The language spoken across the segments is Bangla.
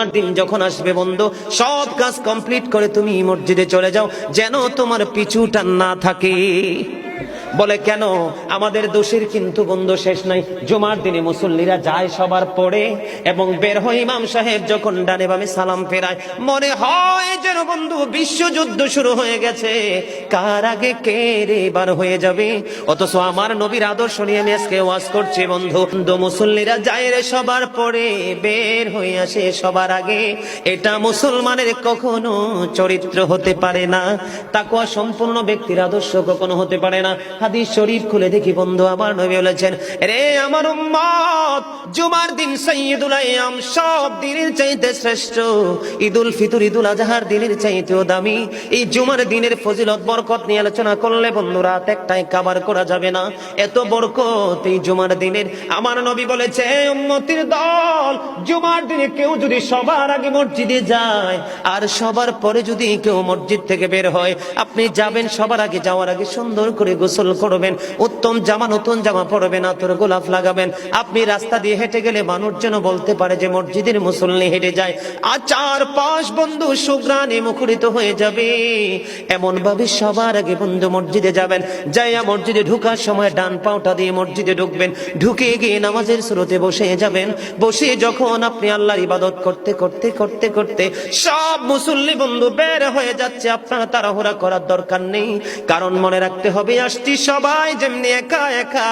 জুমার দিন যখন আসবে বন্ধু, সব কাজ কমপ্লিট করে তুমি মসজিদে চলে যাও, যেন তোমার পিছু টান না থাকে। বলে কেন? আমাদের দোষের কিন্তু বন্ধু শেষ নাই। জুমার দিনে মুসল্লিরা যায় সবার পরে এবং বের হয়, ইমাম সাহেব যখন ডানে বামে সালাম ফেরায়, মনে হয় যেন বন্ধু বিশ্বযুদ্ধ শুরু হয়ে গেছে, কার আগে কে রে এবার হয়ে যাবে। অথচ আমার নবীর আদর্শ নিয়ে আমি আজকে ওয়াজ করছি বন্ধু। মুসল্লিরা যায় রে সবার পরে, বের হয়ে আসে সবার আগে। এটা মুসলমানের কখনো চরিত্র হতে পারে না, তাকওয়া সম্পূর্ণ ব্যক্তির আদর্শ কখনো হতে পারে না। হাদিস শরীফ খুলে দেখি বন্ধু, আমার নবী বলেছেন, রে আমার উম্মত, জুমার দিন সাইয়্যিদুল আইয়াম, সব দিনের চাইতে শ্রেষ্ঠ। ঈদুল ফিতর, ঈদুল আজহার দিনের চাইতেও দামি। এই জুমার দিনের ফজিলত বরকত নিয়ে আলোচনা করলে বন্ধু রাত একটাই কভার করা যাবে না, এত বরকত এই জুমার দিনের। আমার নবী বলেছে, উম্মতের দল, জুমার দিনে কেউ যদি সবার আগে মসজিদে যায় আর সবার পরে যদি কেউ মসজিদ থেকে বের হয়, আপনি যাবেন সবার আগে, যাওয়ার আগে সুন্দর করে গোসল করবেন, উত্তম জামা, নতুন জামা পরবেন, আতর গোলাপ লাগাবেন। আপনি রাস্তা দিয়ে হেঁটে গেলে মানুষ যেন বলতে পারে যে মসজিদের মুসল্লি হেঁটে যায়। আর চারপাশ বন্ধু সুঘ্রাণে মুখরিত হয়ে যাবে। এমন ভাবে সবার আগে বন্ধু মসজিদে যাবেন, যাইয়া মসজিদে ঢুকার সময় ডান পাওটা দিয়ে মসজিদে ঢুকবেন, ঢুকে গিয়ে নামাজের শুরুতে বসে যাবেন। বসে যখন আপনি আল্লাহর ইবাদত করতে করতে করতে করতে সব মুসল্লি বন্ধু বের হয়ে যাচ্ছে, আপনারা তাড়াহুড়া করার দরকার নেই। কারণ মনে রাখতে হবে, আসছি সবাই যেমনি একা একা,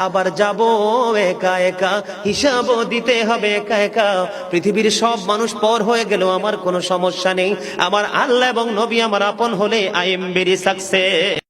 আবার যাব একা একা, হিসাবও দিতে হবে একা একা। পৃথিবীর সব মানুষ পর হয়ে গেল আমার কোনো সমস্যা নেই, আমার আল্লাহ এবং নবী আমার আপন হলে আই এম ভেরি সাকসেস।